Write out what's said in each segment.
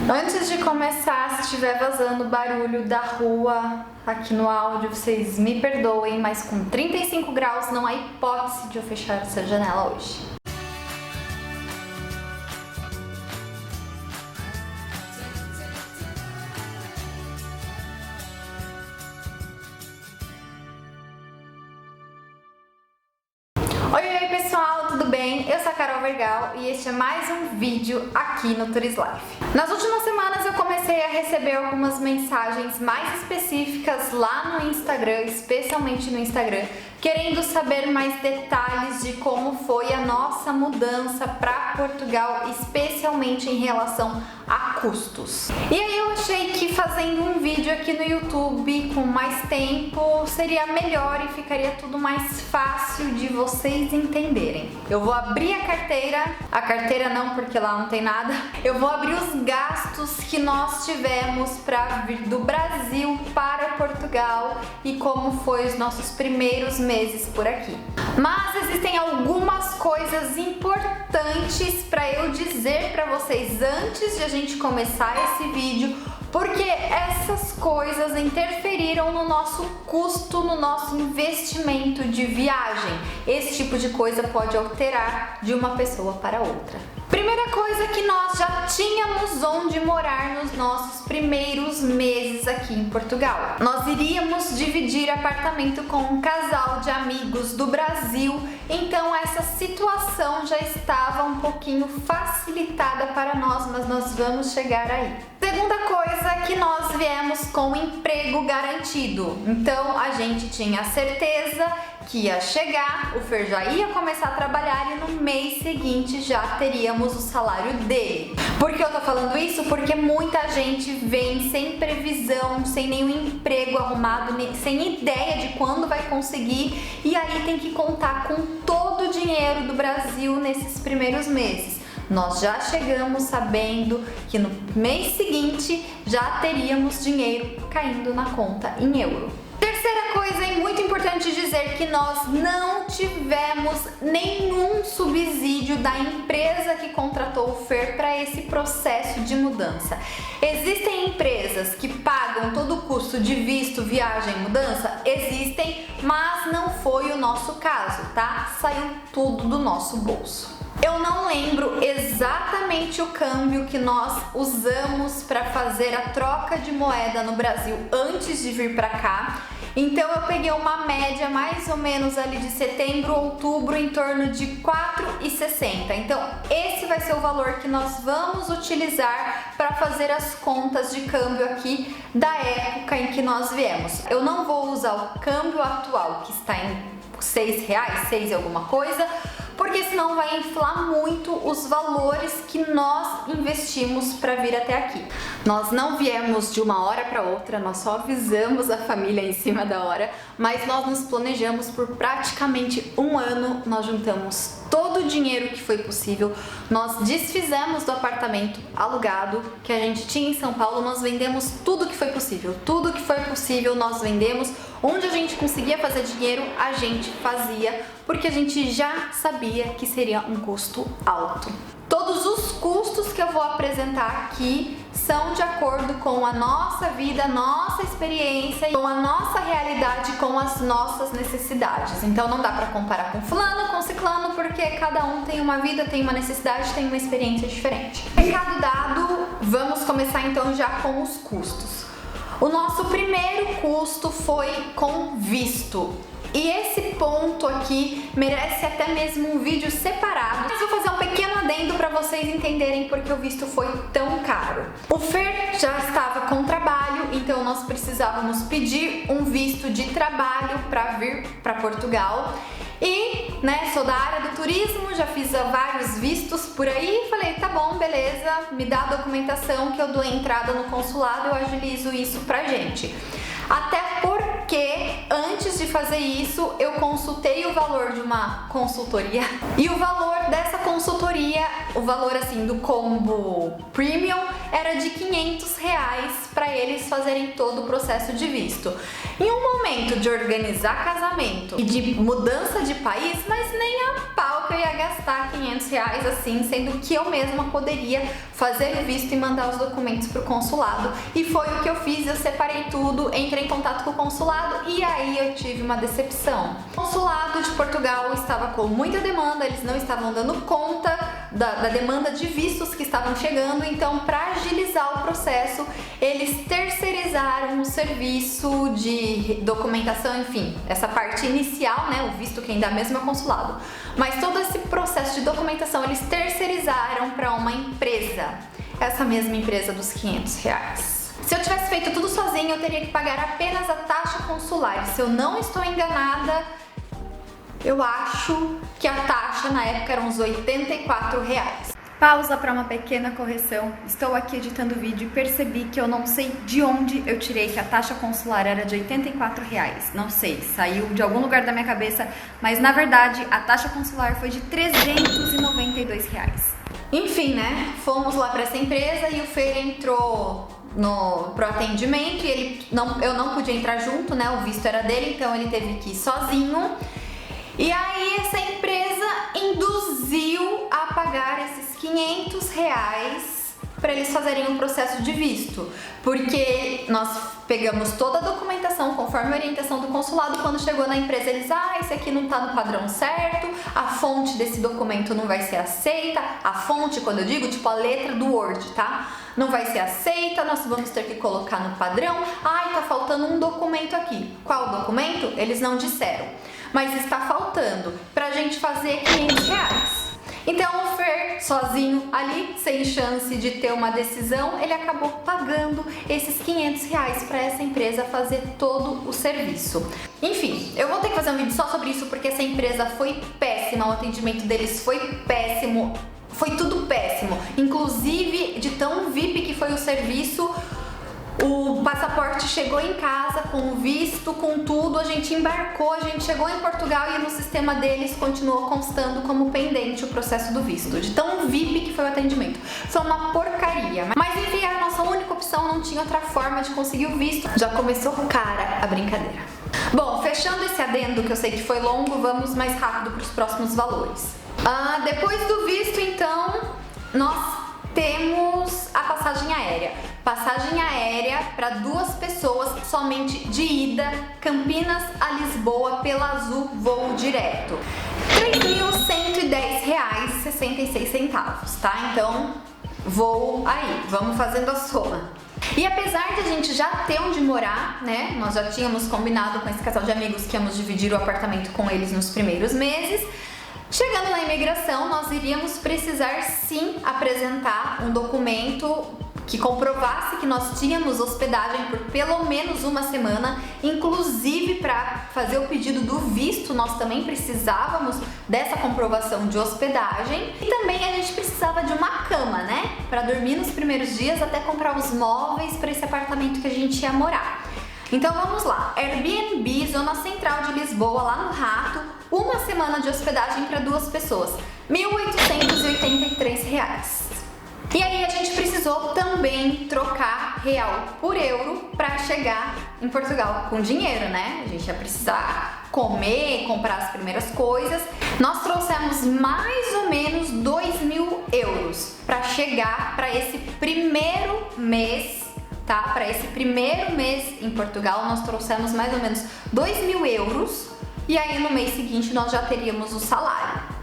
Antes de começar, se estiver vazando barulho da rua aqui no áudio, vocês me perdoem, mas com 35 graus não há hipótese de eu fechar essa janela hoje. Oi pessoal, tudo bem? Eu sou a Carol Vergal e este é mais um vídeo aqui no Tourist Life. Nas últimas semanas eu comecei a receber algumas mensagens mais específicas lá no Instagram, especialmente no Instagram, querendo saber mais detalhes de como foi a nossa mudança para Portugal, especialmente em relação a custos. E aí eu achei que fazendo um vídeo aqui no YouTube com mais tempo seria melhor e ficaria tudo mais fácil de vocês entenderem. Eu vou abrir a carteira não, porque lá não tem nada. Eu vou abrir os gastos que nós tivemos para vir do Brasil para Portugal e como foi os nossos primeiros meses por aqui. Mas existem algumas coisas importantes para eu dizer para vocês antes de a gente começar esse vídeo, porque essas coisas interferiram no nosso custo, no nosso investimento de viagem. Esse tipo de coisa pode alterar de uma pessoa para outra. Primeira coisa, que nós já tínhamos onde morar nos nossos primeiros meses aqui em Portugal. Nós iríamos dividir apartamento com um casal de amigos do Brasil, então essa situação já estava um pouquinho facilitada para nós, mas nós vamos chegar aí. Segunda coisa, que nós viemos com emprego garantido, então a gente tinha certeza que ia chegar, o Fer já ia começar a trabalhar e no mês seguinte já teríamos o salário dele. Por que eu tô falando isso? Porque muita gente vem sem previsão, sem nenhum emprego arrumado, sem ideia de quando vai conseguir, e aí tem que contar com todo o dinheiro do Brasil nesses primeiros meses. Nós já chegamos sabendo que no mês seguinte já teríamos dinheiro caindo na conta em euro. Terceira coisa, e muito importante dizer, que nós não tivemos nenhum subsídio da empresa que contratou o Fer para esse processo de mudança. Existem empresas que pagam todo o custo de visto, viagem, mudança? Existem, mas não foi o nosso caso, tá? Saiu tudo do nosso bolso. Eu não lembro exatamente o câmbio que nós usamos para fazer a troca de moeda no Brasil antes de vir para cá. Então eu peguei uma média mais ou menos ali de setembro, outubro, em torno de 4,60. Então esse vai ser o valor que nós vamos utilizar para fazer as contas de câmbio aqui da época em que nós viemos. Eu não vou usar o câmbio atual, que está em R$6, 6 e alguma coisa, porque senão vai inflar muito os valores que nós investimos para vir até aqui. Nós não viemos de uma hora para outra, nós só avisamos a família em cima da hora, mas nós nos planejamos por praticamente um ano. Nós juntamos todo o dinheiro que foi possível, nós desfizemos do apartamento alugado que a gente tinha em São Paulo, nós vendemos tudo que foi possível, nós vendemos. Onde a gente conseguia fazer dinheiro, a gente fazia, porque a gente já sabia que seria um custo alto. Todos os custos que eu vou apresentar aqui são de acordo com a nossa vida, nossa experiência, com a nossa realidade, com as nossas necessidades. Então não dá para comparar com fulano, com ciclano, porque cada um tem uma vida, tem uma necessidade, tem uma experiência diferente. Recado dado, vamos começar então já com os custos. O nosso primeiro custo foi com visto. E esse ponto aqui merece até mesmo um vídeo separado. Mas vou fazer um pequeno adendo para vocês entenderem porque o visto foi tão caro. O Fer já estava com trabalho, então nós precisávamos pedir um visto de trabalho para vir para Portugal. E, sou da área do turismo, já fiz vários vistos por aí, falei, tá bom, beleza, me dá a documentação que eu dou entrada no consulado, eu agilizo isso pra gente. Até porque porque antes de fazer isso eu consultei o valor de uma consultoria e o valor dessa consultoria, o valor assim do combo premium era de R$500 para eles fazerem todo o processo de visto. Em um momento de organizar casamento e de mudança de país, mas nem a pau que eu ia gastar R$500 assim, sendo que eu mesma poderia fazer o visto e mandar os documentos para o consulado. E foi o que eu fiz, eu separei tudo, entrei em contato com o consulado e aí eu tive uma decepção. O consulado de Portugal estava com muita demanda, eles não estavam dando conta da demanda de vistos que estavam chegando, então para agilizar o processo, eles terceirizaram o serviço de documentação, enfim, essa parte inicial, né, o visto que ainda é o mesmo consulado. Mas todo esse processo de documentação eles terceirizaram para uma empresa, essa mesma empresa dos R$500. Se eu tivesse feito tudo sozinha, eu teria que pagar apenas a taxa consular. E se eu não estou enganada, eu acho que a taxa na época era uns R$84. Pausa para uma pequena correção. Estou aqui editando o vídeo e percebi que eu não sei de onde eu tirei que a taxa consular era de R$84. Não sei, saiu de algum lugar da minha cabeça, mas na verdade a taxa consular foi de R$392. Enfim, né? Fomos lá para essa empresa e o Fer entrou pro atendimento e eu não podia entrar junto, né? O visto era dele, então ele teve que ir sozinho. E aí essa empresa induziu a pagar esses R$500 para eles fazerem um processo de visto, porque nós pegamos toda a documentação conforme a orientação do consulado. Quando chegou na empresa eles, esse aqui não tá no padrão certo, a fonte desse documento não vai ser aceita, a fonte, quando eu digo, tipo a letra do Word, tá? Não vai ser aceita, nós vamos ter que colocar no padrão. Tá faltando um documento aqui. Qual documento? Eles não disseram, mas está faltando pra gente fazer R$500. Então o Fer, sozinho ali, sem chance de ter uma decisão, ele acabou pagando esses R$500 para essa empresa fazer todo o serviço. Enfim, eu vou ter que fazer um vídeo só sobre isso porque essa empresa foi péssima, o atendimento deles foi péssimo, foi tudo péssimo. Inclusive, de tão VIP que foi o serviço, o passaporte chegou em casa com o visto, com tudo, a gente embarcou, a gente chegou em Portugal e no sistema deles continuou constando como pendente o processo do visto, de tão VIP que foi o atendimento. Foi uma porcaria, mas enfim, era a nossa única opção, não tinha outra forma de conseguir o visto. Já começou cara a brincadeira. Bom, fechando esse adendo que eu sei que foi longo, vamos mais rápido para os próximos valores. Depois do visto, então, nós temos a passagem aérea. Passagem aérea para 2 pessoas somente de ida, Campinas a Lisboa pela Azul voo direto. R$3.110,66, tá? Então, voo aí, vamos fazendo a soma. E apesar de a gente já ter onde morar, né? Nós já tínhamos combinado com esse casal de amigos que íamos dividir o apartamento com eles nos primeiros meses. Chegando na imigração, nós iríamos precisar sim apresentar um documento que comprovasse que nós tínhamos hospedagem por pelo menos uma semana. Inclusive, para fazer o pedido do visto, nós também precisávamos dessa comprovação de hospedagem. E também a gente precisava de uma cama, né? Para dormir nos primeiros dias até comprar os móveis para esse apartamento que a gente ia morar. Então vamos lá, Airbnb, Zona Central de Lisboa, lá no Rato, uma semana de hospedagem para 2 pessoas, R$1.883. E aí a gente precisou também trocar real por euro para chegar em Portugal com dinheiro, né? A gente ia precisar comer, comprar as primeiras coisas. Nós trouxemos mais ou menos 2.000 euros para chegar para esse primeiro mês, tá? Para esse primeiro mês em Portugal, nós trouxemos mais ou menos 2.000 euros e aí no mês seguinte nós já teríamos o salário.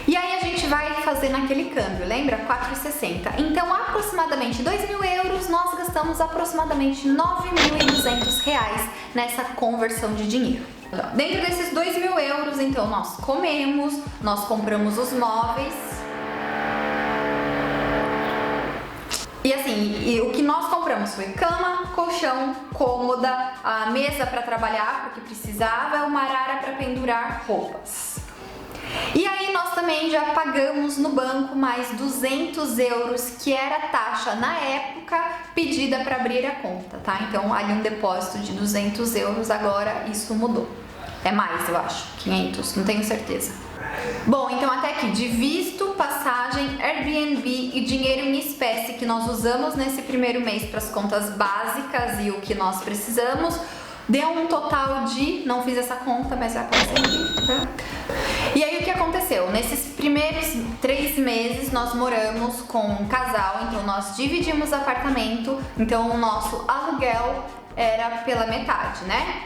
E aí a gente vai fazer naquele câmbio, lembra? 4,60. Então, aproximadamente 2.000 euros, nós gastamos aproximadamente R$9.200 nessa conversão de dinheiro. Dentro desses 2.000 euros, então, nós comemos, nós compramos os móveis. E assim, o que nós compramos foi cama, colchão, cômoda, a mesa para trabalhar, porque precisava, uma arara para pendurar roupas. E aí nós também já pagamos no banco mais 200 euros, que era a taxa na época pedida para abrir a conta, tá? Então ali um depósito de 200 euros, agora isso mudou. É mais, eu acho, 500, não tenho certeza. Bom, então até aqui, de visto, passagem, Airbnb e dinheiro em espécie que nós usamos nesse primeiro mês para as contas básicas e o que nós precisamos, deu um total de, não fiz essa conta, mas vai aparecer aqui, tá? E aí o que aconteceu? Nesses primeiros 3 meses nós moramos com um casal, então nós dividimos apartamento, então o nosso aluguel era pela metade, né?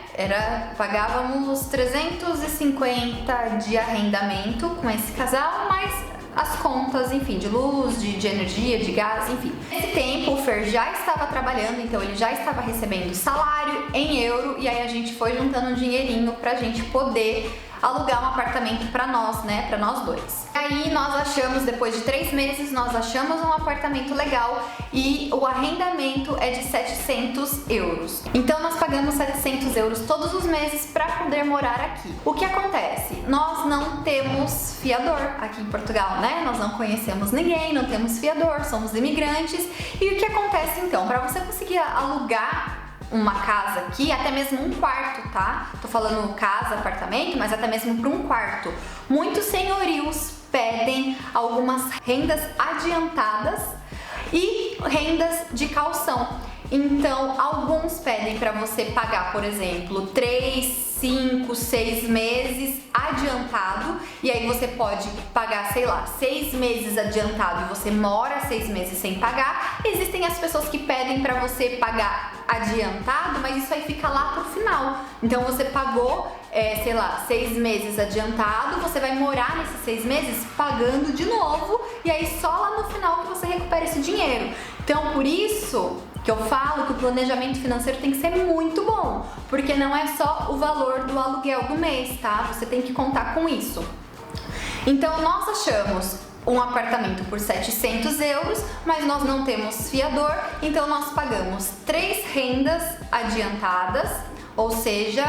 Pagávamos 350 de arrendamento com esse casal, mais as contas, enfim, de luz, de energia, de gás, enfim. Nesse tempo o Fer já estava trabalhando, então ele já estava recebendo salário em euro, e aí a gente foi juntando um dinheirinho pra gente poder alugar um apartamento para nós, né, para nós dois. Aí nós achamos, depois de 3 meses, nós achamos um apartamento legal e o arrendamento é de 700 euros. Então nós pagamos 700 euros todos os meses para poder morar aqui. O que acontece? Nós não temos fiador aqui em Portugal, né? Nós não conhecemos ninguém, não temos fiador, somos imigrantes. E o que acontece então? Para você conseguir alugar uma casa aqui, até mesmo um quarto, tá? Tô falando casa, apartamento, mas até mesmo para um quarto. Muitos senhorios pedem algumas rendas adiantadas e rendas de caução. Então, alguns pedem para você pagar, por exemplo, 3, 5, 6 meses adiantado, e aí você pode pagar, sei lá, 6 meses adiantado e você mora 6 meses sem pagar. Existem as pessoas que pedem para você pagar adiantado, mas isso aí fica lá pro final. Então você pagou, sei lá, 6 meses adiantado, você vai morar nesses 6 meses pagando de novo, e aí só lá no final que você recupera esse dinheiro. Então, por isso que eu falo que o planejamento financeiro tem que ser muito bom, porque não é só o valor do aluguel do mês, tá? Você tem que contar com isso. Então, nós achamos um apartamento por 700 euros, mas nós não temos fiador, então nós pagamos 3 rendas adiantadas, ou seja,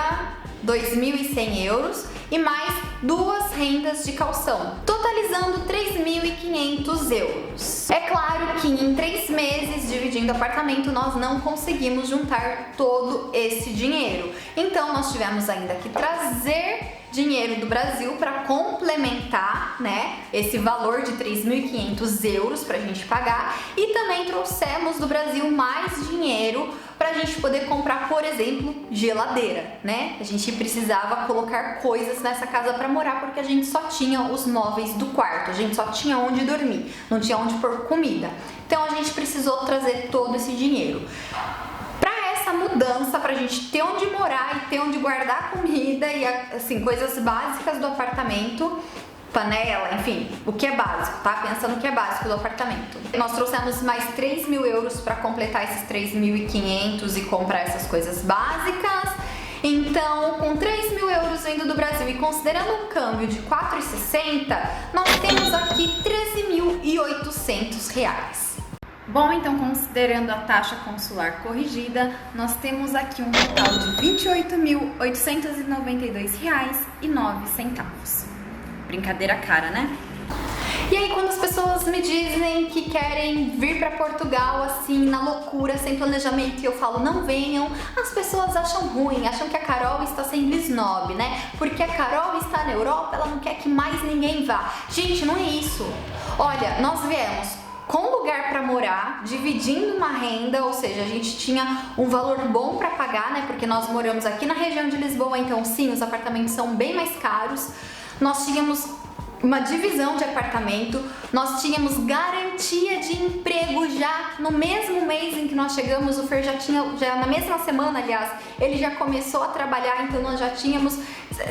2.100 euros, e mais 2 rendas de caução, totalizando 3.500 euros. É claro que em 3 meses dividindo apartamento nós não conseguimos juntar todo esse dinheiro, então nós tivemos ainda que trazer dinheiro do Brasil para complementar, né, esse valor de 3.500 euros para a gente pagar, e também trouxemos do Brasil mais dinheiro para a gente poder comprar, por exemplo, geladeira, né? A gente precisava colocar coisas nessa casa para morar porque a gente só tinha os móveis do quarto, a gente só tinha onde dormir, não tinha onde pôr comida. Então a gente precisou trazer todo esse dinheiro. Essa mudança pra gente ter onde morar e ter onde guardar comida e assim, coisas básicas do apartamento, panela, enfim, o que é básico, tá? Pensando no que é básico do apartamento. Nós trouxemos mais 3.000 euros para completar esses 3.500 e comprar essas coisas básicas. Então, com 3.000 euros vindo do Brasil e considerando um câmbio de 4,60, nós temos aqui 13.800 reais. Bom, então considerando a taxa consular corrigida, nós temos aqui um total de R$ 28.892,09. Brincadeira cara, né? E aí quando as pessoas me dizem que querem vir para Portugal assim, na loucura, sem planejamento, e eu falo não venham, as pessoas acham ruim, acham que a Carol está sendo snob, né? Porque a Carol está na Europa, ela não quer que mais ninguém vá. Gente, não é isso. Olha, nós viemos com lugar para morar, dividindo uma renda, ou seja, a gente tinha um valor bom para pagar, né? Porque nós moramos aqui na região de Lisboa, então sim, os apartamentos são bem mais caros. Nós tínhamos uma divisão de apartamento, nós tínhamos garantia de emprego já no mesmo mês em que nós chegamos. O Fer já na mesma semana, aliás, ele já começou a trabalhar, então nós já tínhamos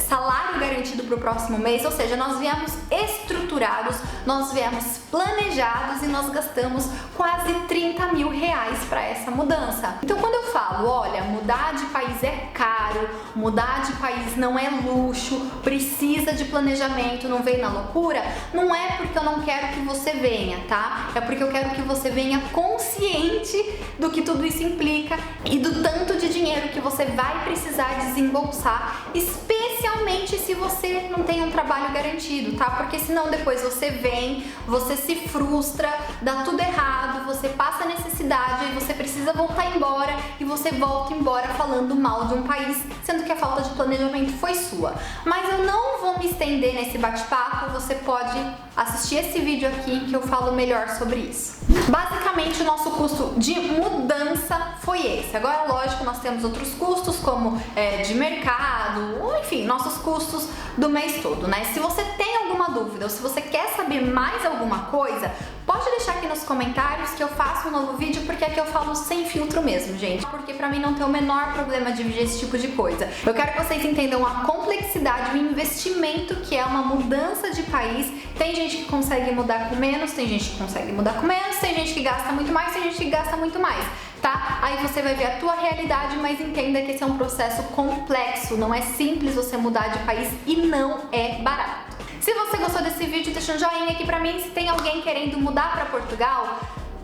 salário garantido para o próximo mês, ou seja, nós viemos estruturados, nós viemos planejados e nós gastamos quase 30 mil reais para essa mudança. Então quando eu falo, olha, mudar de país é caro, mudar de país não é luxo, precisa de planejamento, não vem na loucura, não é porque eu não quero que você venha, tá? É porque eu quero que você venha consciente do que tudo isso implica e do tanto de dinheiro que você vai precisar desembolsar, especialmente se você não tem um trabalho garantido, tá? Porque senão depois você vem, você se frustra, dá tudo errado, você passa necessidade e você precisa precisa voltar embora e você volta embora falando mal de um país, sendo que a falta de planejamento foi sua. Mas eu não vou me estender nesse bate-papo, você pode assistir esse vídeo aqui que eu falo melhor sobre isso. Basicamente, o nosso custo de mudança foi esse. Agora, lógico, nós temos outros custos, como de mercado, ou enfim, nossos custos do mês todo, né? Se você tem alguma dúvida ou se você quer saber mais alguma coisa, pode deixar aqui nos comentários que eu faço um novo vídeo, porque aqui eu falo sem filtro mesmo, gente. Porque pra mim não tem o menor problema dividir esse tipo de coisa. Eu quero que vocês entendam a complexidade, o investimento que é uma mudança de país. Tem gente que consegue mudar com menos, tem gente que consegue mudar com menos, tem gente que gasta muito mais, tem gente que gasta muito mais, tá? Aí você vai ver a tua realidade, mas entenda que esse é um processo complexo, não é simples você mudar de país e não é barato. Se você gostou desse vídeo, deixa um joinha aqui pra mim. Se tem alguém querendo mudar pra Portugal,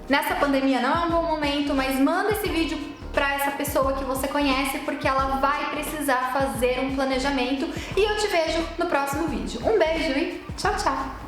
nessa pandemia não é um bom momento, mas manda esse vídeo pra essa pessoa que você conhece, porque ela vai precisar fazer um planejamento. E eu te vejo no próximo vídeo. Um beijo e tchau, tchau!